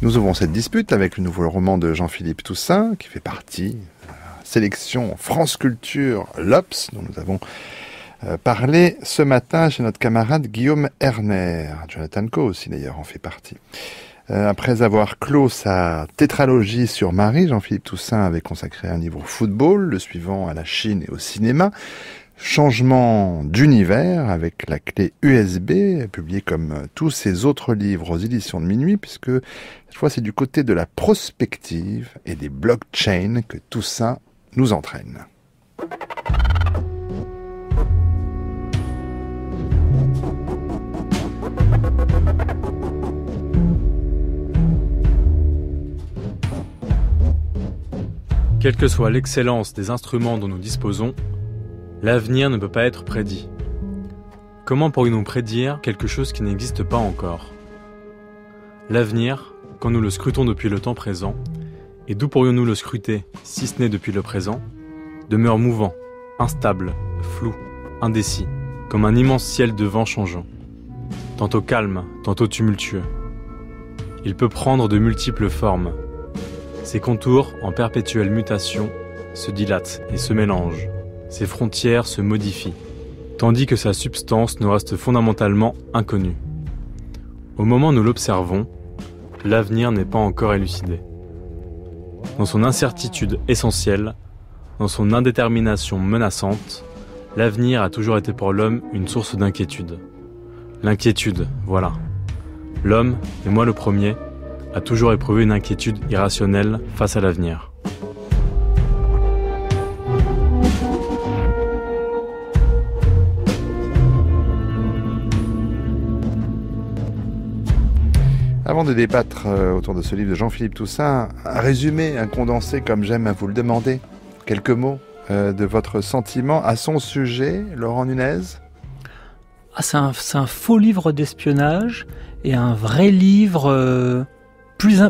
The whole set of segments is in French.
Nous ouvrons cette dispute avec le nouveau roman de Jean-Philippe Toussaint, qui fait partie de la sélection France Culture L'Obs, dont nous avons parlé ce matin chez notre camarade Guillaume Erner. Jonathan Coe aussi d'ailleurs en fait partie. Après avoir clos sa tétralogie sur Marie, Jean-Philippe Toussaint avait consacré un livre au football, le suivant à la Chine et au cinéma. Changement d'univers avec la clé USB, publié comme tous ses autres livres aux éditions de Minuit, puisque cette fois c'est du côté de la prospective et des blockchains que Toussaint nous entraîne. Quelle que soit l'excellence des instruments dont nous disposons, l'avenir ne peut pas être prédit. Comment pourrions-nous prédire quelque chose qui n'existe pas encore ? L'avenir, quand nous le scrutons depuis le temps présent, et d'où pourrions-nous le scruter, si ce n'est depuis le présent, demeure mouvant, instable, flou, indécis, comme un immense ciel de vent changeant. Tantôt calme, tantôt tumultueux. Il peut prendre de multiples formes. Ses contours, en perpétuelle mutation, se dilatent et se mélangent. Ses frontières se modifient, tandis que sa substance nous reste fondamentalement inconnue. Au moment où nous l'observons, l'avenir n'est pas encore élucidé. Dans son incertitude essentielle, dans son indétermination menaçante, l'avenir a toujours été pour l'homme une source d'inquiétude. L'inquiétude, voilà. L'homme, et moi le premier, a toujours éprouvé une inquiétude irrationnelle face à l'avenir. Avant de débattre autour de ce livre de Jean-Philippe Toussaint, un résumé, un condensé, comme j'aime à vous le demander, quelques mots de votre sentiment à son sujet, Laurent Nunez. C'est un faux livre d'espionnage et un vrai livre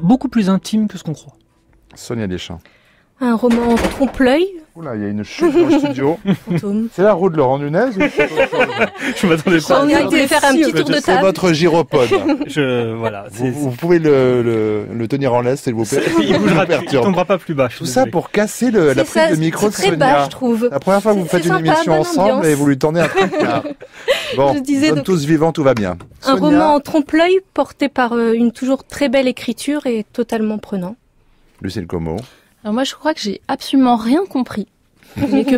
beaucoup plus intime que ce qu'on croit. Sonia Deschamps. Un roman trompe-l'œil. Oula, il y a une chute dans le studio. Fantôme. C'est la roue de Laurent Nunez ou c'est autre chose ? Je m'attendais pas. On a été faire un petit tour de C'est table. votre gyropode. Voilà. Vous pouvez le tenir en laisse, s'il vous plaît. Il bougera, Perturbe. il tombera pas plus bas. Tout ça pour casser la prise de micro de c'est très Sonia. bas, je trouve. La première fois que vous C'est faites une sympa, émission bonne ensemble ambiance. et vous lui tournez un truc. Bon, Je disais nous sommes donc- tous vivants, tout va bien. Un Sonia, roman en trompe-l'œil porté par une toujours très belle écriture et totalement prenant. Lucille Como. Alors moi, je crois que j'ai absolument rien compris. Mais que,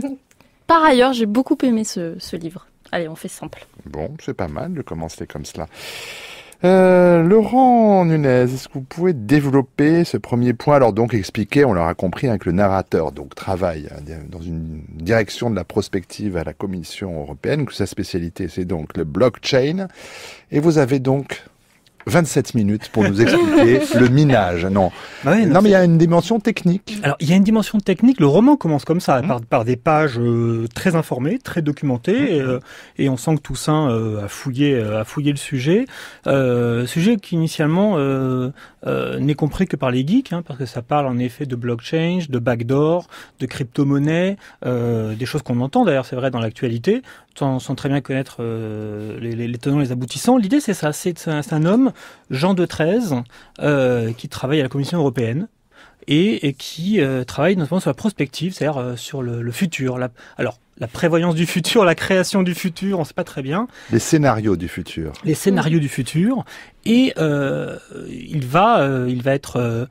par ailleurs, j'ai beaucoup aimé ce livre. Allez, on fait simple. Bon, c'est pas mal de commencer comme cela. Laurent Nunez, est-ce que vous pouvez développer ce premier point ? Alors donc expliquer, on l'aura compris, que le narrateur donc travaille dans une direction de la prospective à la Commission européenne, que sa spécialité c'est donc le blockchain, et vous avez donc 27 minutes pour nous expliquer le minage. Non, Ouais, non mais il y a une dimension technique. Alors, il y a une dimension technique. Le roman commence comme ça, par des pages très informées, très documentées, et on sent que Toussaint a fouillé le sujet. Sujet qui initialement n'est compris que par les geeks, parce que ça parle en effet de blockchain, de backdoor, de crypto-monnaie, des choses qu'on entend d'ailleurs, c'est vrai, dans l'actualité, sans très bien connaître les tenants, les aboutissants. L'idée, c'est ça, c'est un homme, Jean de Treize, qui travaille à la Commission européenne et qui travaille notamment sur la prospective, c'est-à-dire sur le futur. La prévoyance du futur, la création du futur, on ne sait pas très bien. Les scénarios du futur. Les scénarios du futur. Et il va être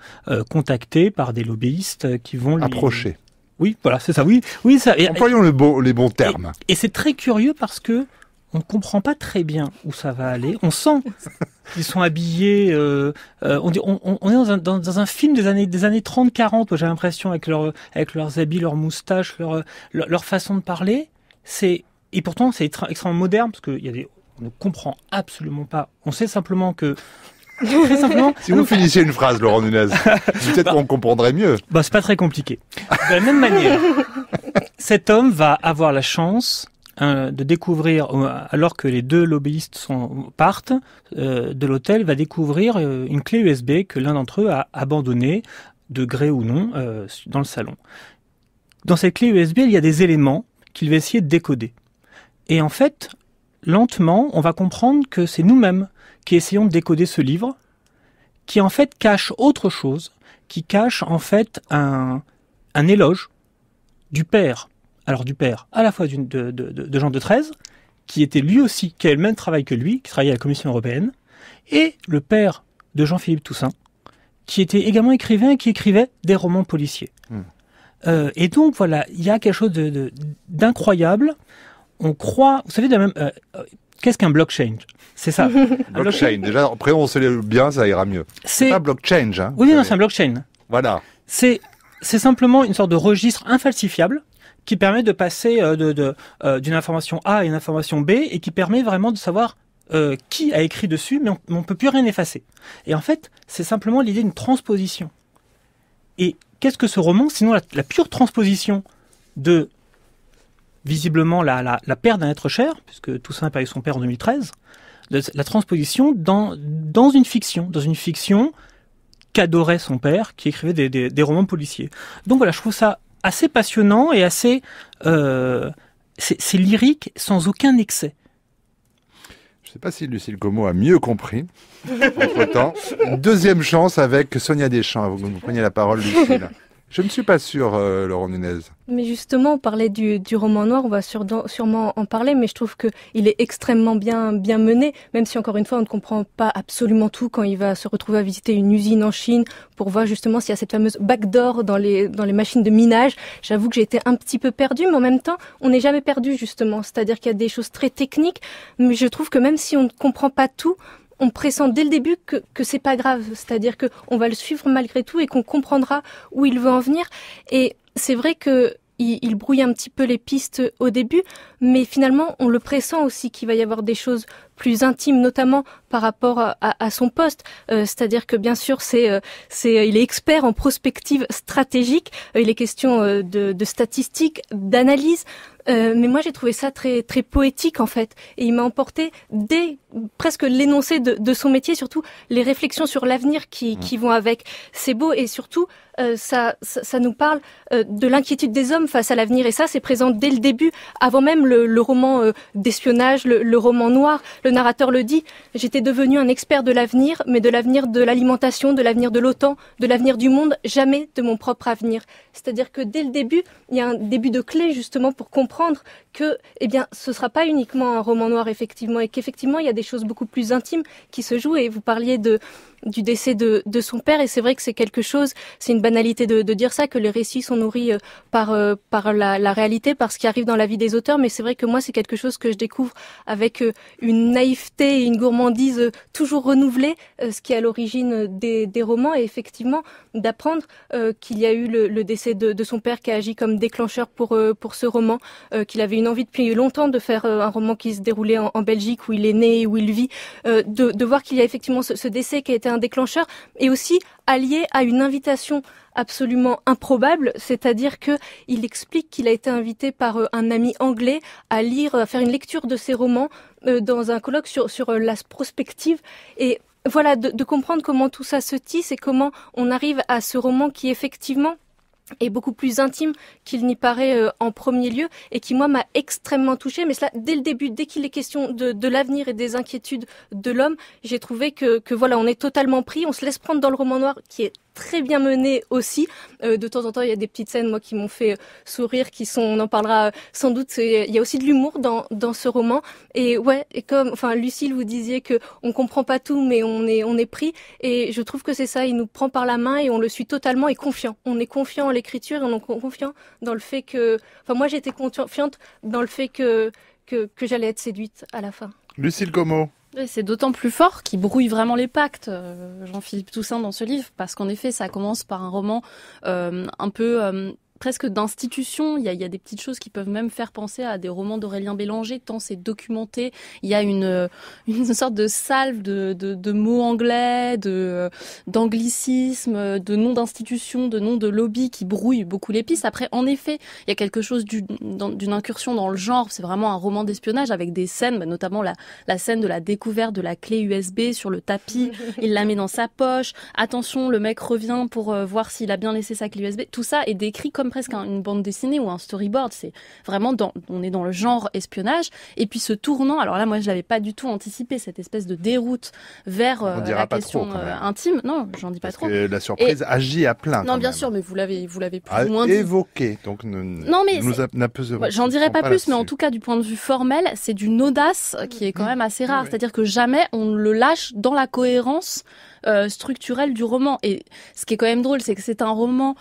contacté par des lobbyistes qui vont lui... Approcher. Oui, voilà, c'est ça. Oui, ça. Employons les bons termes. Et c'est très curieux parce que on ne comprend pas très bien où ça va aller. On sent qu'ils sont habillés. On est dans un film des années 30-40. J'ai l'impression avec leurs habits, leurs moustaches, leur façon de parler. Et pourtant c'est extrêmement moderne parce que on ne comprend absolument pas. On sait simplement que très simplement. Si vous finissiez une phrase, Laurent Nunez, peut-être qu'on comprendrait mieux. C'est pas très compliqué. De la même manière, cet homme va avoir la chance de découvrir, alors que les deux lobbyistes partent de l'hôtel, va découvrir une clé USB que l'un d'entre eux a abandonnée, de gré ou non, dans le salon. Dans cette clé USB, il y a des éléments qu'il va essayer de décoder. Et en fait, lentement, on va comprendre que c'est nous-mêmes qui essayons de décoder ce livre qui en fait cache autre chose, qui cache en fait un éloge du père. Alors du père à la fois de Jean de Treize, qui était lui aussi, qui avait le même travail que lui, qui travaillait à la Commission européenne, et le père de Jean-Philippe Toussaint, qui était également écrivain et qui écrivait des romans policiers. Et donc voilà, il y a quelque chose d'incroyable. On croit, vous savez, qu'est-ce qu'un blockchain? C'est ça. Blockchain. Déjà, après, on se le bien, ça ira mieux. C'est pas blockchain, hein. Oui, non, c'est un blockchain. Voilà. C'est simplement une sorte de registre infalsifiable qui permet de passer d'une information A à une information B et qui permet vraiment de savoir qui a écrit dessus, mais on peut plus rien effacer. Et en fait, c'est simplement l'idée d'une transposition. Et qu'est-ce que ce roman, sinon la pure transposition de, visiblement, la perte d'un être cher, puisque Toussaint a perdu son père en 2013, la transposition dans une fiction qu'adorait son père, qui écrivait des romans policiers. Donc voilà, je trouve ça assez passionnant et assez... c'est lyrique sans aucun excès. Je ne sais pas si Lucille Como a mieux compris, entre-temps. Deuxième chance avec Sonia Deschamps. Vous preniez la parole, Lucille. Je ne suis pas sûr, Laurent Nunez. Mais justement, on parlait du roman noir, on va sûrement en parler, mais je trouve que il est extrêmement bien mené, même si encore une fois, on ne comprend pas absolument tout quand il va se retrouver à visiter une usine en Chine pour voir justement s'il y a cette fameuse backdoor dans les machines de minage. J'avoue que j'ai été un petit peu perdue, mais en même temps, on n'est jamais perdu justement. C'est-à-dire qu'il y a des choses très techniques, mais je trouve que même si on ne comprend pas tout, on pressent dès le début que c'est pas grave, c'est-à-dire que on va le suivre malgré tout et qu'on comprendra où il veut en venir. Et c'est vrai que il brouille un petit peu les pistes au début, mais finalement on le pressent aussi qu'il va y avoir des choses plus intimes, notamment par rapport à son poste. C'est-à-dire que bien sûr il est expert en prospective stratégique. Il est question de statistiques, d'analyse. Mais moi j'ai trouvé ça très très poétique en fait, et il m'a emporté dès presque l'énoncé de son métier, surtout les réflexions sur l'avenir qui vont avec. C'est beau, et surtout ça nous parle de l'inquiétude des hommes face à l'avenir, et ça c'est présent dès le début, avant même le roman d'espionnage, le roman noir. Le narrateur le dit, j'étais devenu un expert de l'avenir, mais de l'avenir de l'alimentation, de l'avenir de l'OTAN, de l'avenir du monde, jamais de mon propre avenir. C'est-à-dire que dès le début, il y a un début de clé justement pour comprendre que, ce sera pas uniquement un roman noir effectivement, et qu'effectivement il y a des choses beaucoup plus intimes qui se jouent. Et vous parliez du décès de son père, et c'est vrai que c'est quelque chose, c'est une banalité de dire ça, que les récits sont nourris par la réalité, par ce qui arrive dans la vie des auteurs, mais c'est vrai que moi c'est quelque chose que je découvre avec une naïveté et une gourmandise toujours renouvelée, ce qui est à l'origine des romans, et effectivement d'apprendre qu'il y a eu le décès de son père qui a agi comme déclencheur pour ce roman, qu'il avait une envie depuis longtemps de faire un roman qui se déroulait en Belgique, où il est né et où il vit, de voir qu'il y a effectivement ce décès qui a été un déclencheur, et aussi allié à une invitation absolument improbable, c'est-à-dire que il explique qu'il a été invité par un ami anglais à faire une lecture de ses romans dans un colloque sur la prospective, et voilà, de comprendre comment tout ça se tisse et comment on arrive à ce roman qui effectivement est beaucoup plus intime qu'il n'y paraît en premier lieu, et qui moi m'a extrêmement touchée. Mais cela dès le début, dès qu'il est question de l'avenir et des inquiétudes de l'homme, j'ai trouvé que voilà, on est totalement pris, on se laisse prendre dans le roman noir qui est très bien mené aussi. De temps en temps, il y a des petites scènes moi qui m'ont fait sourire, on en parlera sans doute. Il y a aussi de l'humour dans ce roman. Et ouais, et comme Lucille, vous disiez que on comprend pas tout, mais on est pris. Et je trouve que c'est ça, il nous prend par la main et on le suit totalement et confiant. On est confiant en l'écriture et on est confiant dans le fait que, moi j'étais confiante dans le fait que j'allais être séduite à la fin. Lucille Como. C'est d'autant plus fort qu'il brouille vraiment les pactes, Jean-Philippe Toussaint, dans ce livre, parce qu'en effet, ça commence par un roman un peu presque d'institution. Il y a des petites choses qui peuvent même faire penser à des romans d'Aurélien Bélanger, tant c'est documenté. Il y a une sorte de salve de mots anglais, d'anglicismes, de noms d'institutions, de noms de lobbies qui brouillent beaucoup les pistes. Après, en effet, il y a quelque chose d'une incursion dans le genre. C'est vraiment un roman d'espionnage avec des scènes, notamment la scène de la découverte de la clé USB sur le tapis. Il la met dans sa poche. Attention, le mec revient pour voir s'il a bien laissé sa clé USB. Tout ça est décrit comme comme presque une bande dessinée ou un storyboard. C'est vraiment on est dans le genre espionnage. Et puis ce tournant, alors là, moi, je l'avais pas du tout anticipé, cette espèce de déroute vers la question intime. Non, j'en dis pas trop. Parce que la surprise agit à plein. Non, bien sûr, mais vous l'avez plus ou moins dit. Évoqué. Donc, j'en dirais pas plus, mais en tout cas, du point de vue formel, c'est d'une audace qui est quand même assez rare. Oui. C'est-à-dire que jamais on le lâche dans la cohérence structurelle du roman. Et ce qui est quand même drôle, c'est que c'est un roman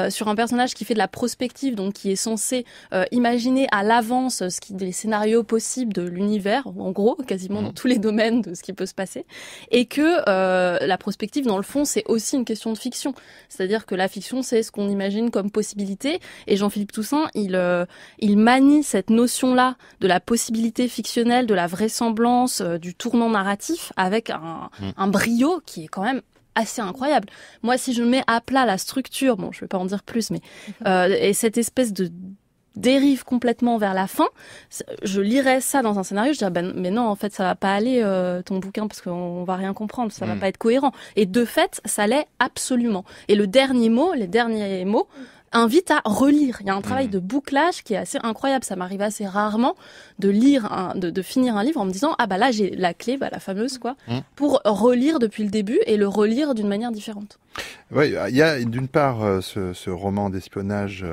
sur un personnage qui fait de la prospective, donc qui est censé imaginer à l'avance les scénarios possibles de l'univers, en gros, quasiment dans tous les domaines de ce qui peut se passer, et que la prospective, dans le fond, c'est aussi une question de fiction. C'est-à-dire que la fiction, c'est ce qu'on imagine comme possibilité, et Jean-Philippe Toussaint, il manie cette notion-là de la possibilité fictionnelle, de la vraisemblance, du tournant narratif, avec un brio qui est quand même assez incroyable. Moi, si je mets à plat la structure, bon, je vais pas en dire plus, mais et cette espèce de dérive complètement vers la fin, je lirais ça dans un scénario, je dirais mais non, en fait, ça va pas aller ton bouquin parce qu'on va rien comprendre, ça va pas être cohérent. Et de fait, ça l'est absolument. Et les derniers mots invite à relire. Il y a un travail de bouclage qui est assez incroyable. Ça m'arrive assez rarement de lire de finir un livre en me disant là j'ai la clé, la fameuse pour relire depuis le début et le relire d'une manière différente. Oui, il y a d'une part ce roman d'espionnage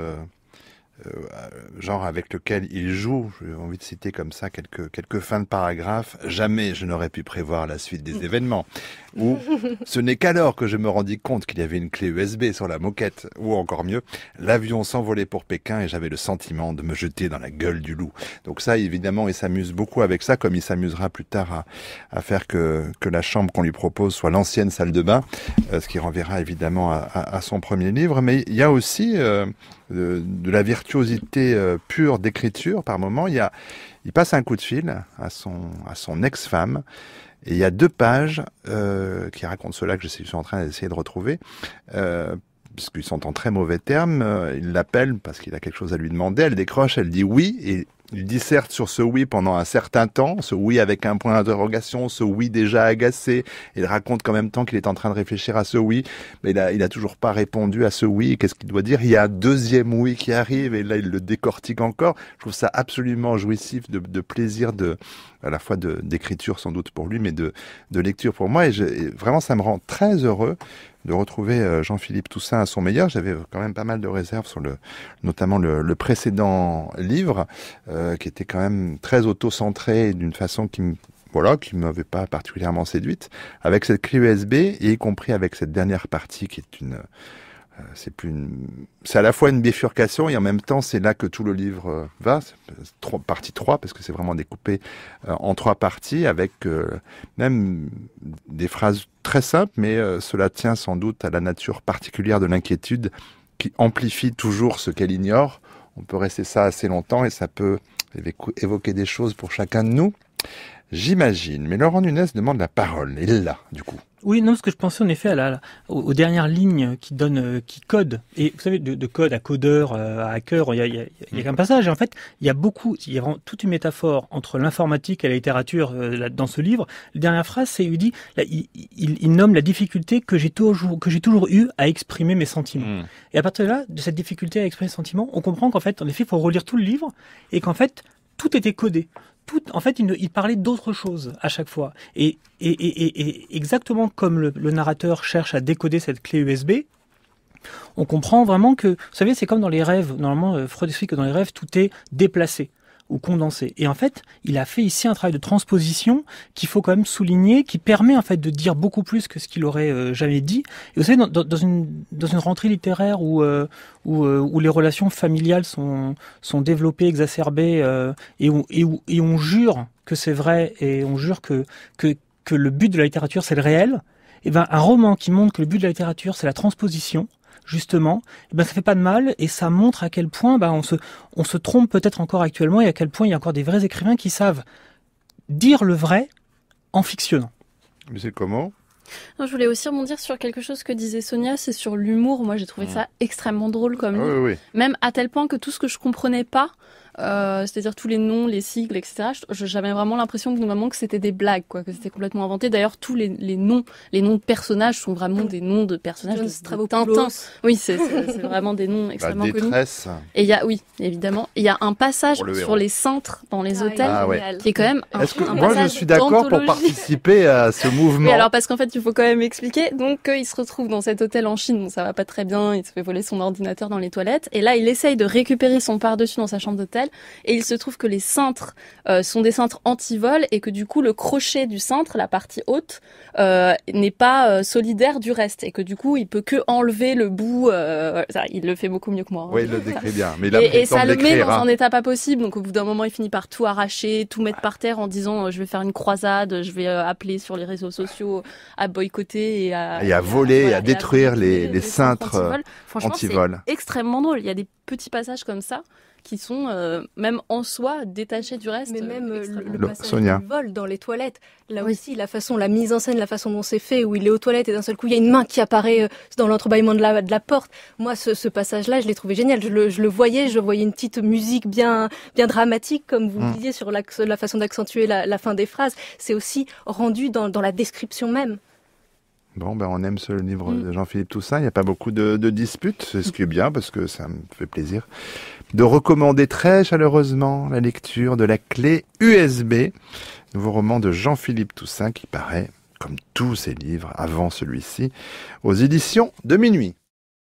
genre avec lequel il joue, j'ai envie de citer comme ça quelques fins de paragraphe. Jamais je n'aurais pu prévoir la suite des événements. Ou ce n'est qu'alors que je me rendis compte qu'il y avait une clé USB sur la moquette. Ou encore mieux, l'avion s'envolait pour Pékin et j'avais le sentiment de me jeter dans la gueule du loup. Donc ça, évidemment, il s'amuse beaucoup avec ça, comme il s'amusera plus tard à faire que la chambre qu'on lui propose soit l'ancienne salle de bain, ce qui renverra évidemment à son premier livre. Mais il y a aussi de la virtuosité pure d'écriture par moment. Il passe un coup de fil à son ex-femme et il y a 2 pages qui racontent cela que je suis en train d'essayer de retrouver puisqu'ils sont en très mauvais termes. Il l'appelle parce qu'il a quelque chose à lui demander, elle décroche, elle dit oui et il disserte sur ce oui pendant un certain temps, ce oui avec un point d'interrogation, ce oui déjà agacé. Il raconte qu'en même temps qu'il est en train de réfléchir à ce oui, mais il a toujours pas répondu à ce oui. Qu'est-ce qu'il doit dire? Il y a un deuxième oui qui arrive et là il le décortique encore. Je trouve ça absolument jouissif de plaisir à la fois d'écriture sans doute pour lui, mais de lecture pour moi. Et vraiment ça me rend très heureux de retrouver Jean-Philippe Toussaint à son meilleur. J'avais quand même pas mal de réserves sur notamment le précédent livre, qui était quand même très auto-centré d'une façon qui m'avait pas particulièrement séduite. Avec cette clé USB, et y compris avec cette dernière partie qui est c'est à la fois une bifurcation et en même temps c'est là que tout le livre va, partie 3 parce que c'est vraiment découpé en 3 parties avec même des phrases très simples, mais cela tient sans doute à la nature particulière de l'inquiétude qui amplifie toujours ce qu'elle ignore. On peut rester ça assez longtemps et ça peut évoquer des choses pour chacun de nous, j'imagine. Mais Laurent Nunez demande la parole, et là, du coup. Oui, non, parce que je pensais en effet aux dernières lignes qui codent. Et vous savez, de code à codeur, à hacker, il y a un passage. Et en fait, il y a vraiment toute une métaphore entre l'informatique et la littérature dans ce livre. La dernière phrase, c'est il dit, là, il nomme la difficulté que j'ai toujours eu à exprimer mes sentiments. Et à partir de là, de cette difficulté à exprimer ses sentiments, on comprend qu'en fait, en effet, il faut relire tout le livre et qu'en fait, tout était codé. En fait, il parlait d'autre chose à chaque fois. Et exactement comme le narrateur cherche à décoder cette clé USB, on comprend vraiment que, vous savez, c'est comme dans les rêves. Normalement, Freud explique que dans les rêves, tout est déplacé ou condensé. Et en fait, il a fait ici un travail de transposition qu'il faut quand même souligner, qui permet en fait de dire beaucoup plus que ce qu'il aurait jamais dit. Et vous savez, dans une rentrée littéraire où les relations familiales sont développées, exacerbées, et on jure que c'est vrai et on jure que le but de la littérature c'est le réel. Et ben un roman qui montre que le but de la littérature c'est la transposition, justement, ça fait pas de mal et ça montre à quel point on se trompe peut-être encore actuellement et à quel point il y a encore des vrais écrivains qui savent dire le vrai en fictionnant. Mais c'est comment ? Non, je voulais aussi rebondir sur quelque chose que disait Sonia, c'est sur l'humour. Moi, j'ai trouvé ça extrêmement drôle comme livre. Oui. Même à tel point que tout ce que je comprenais pas, c'est-à-dire tous les noms, les sigles, etc. J'avais vraiment l'impression que c'était des blagues, quoi, que c'était complètement inventé. D'ailleurs, tous les noms de personnages sont vraiment des noms de personnages de Tintin. Oui, c'est vraiment des noms extrêmement connus. Et oui, évidemment, il y a un passage sur les cintres dans les hôtels qui est quand même moi je suis d'accord pour participer à ce mouvement. Oui, alors parce qu'en fait, il faut quand même expliquer. Donc, il se retrouve dans cet hôtel en Chine, bon, ça va pas très bien, il se fait voler son ordinateur dans les toilettes, et là, il essaye de récupérer son par-dessus dans sa chambre d'hôtel, et il se trouve que les cintres sont des cintres anti-vol, et que du coup, le crochet du cintre, la partie haute, n'est pas solidaire du reste, et que du coup, il peut que enlever le bout. Il le fait beaucoup mieux que moi. Oui, il le décrit bien. Mais et ça le met dans un état pas possible, donc au bout d'un moment, il finit par tout arracher, tout mettre par terre en disant je vais faire une croisade, je vais appeler sur les réseaux sociaux à boycotter et à voler, à détruire les cintres anti-vol. Franchement, anti-vol. C'est extrêmement drôle. Il y a des petits passages comme ça qui sont même en soi détachés du reste. Mais même le passage du vol dans les toilettes, là aussi la mise en scène, la façon dont c'est fait, où il est aux toilettes et d'un seul coup il y a une main qui apparaît dans l'entrebâillement de la porte. Moi, ce passage-là, je l'ai trouvé génial. Je voyais une petite musique bien dramatique, comme vous le disiez, sur la façon d'accentuer la fin des phrases. C'est aussi rendu dans la description même. Bon, on aime ce livre de Jean-Philippe Toussaint. Il n'y a pas beaucoup de disputes, c'est ce qui est bien, parce que ça me fait plaisir de recommander très chaleureusement la lecture de La Clé USB, nouveau roman de Jean-Philippe Toussaint qui paraît, comme tous ses livres avant celui-ci, aux éditions de Minuit.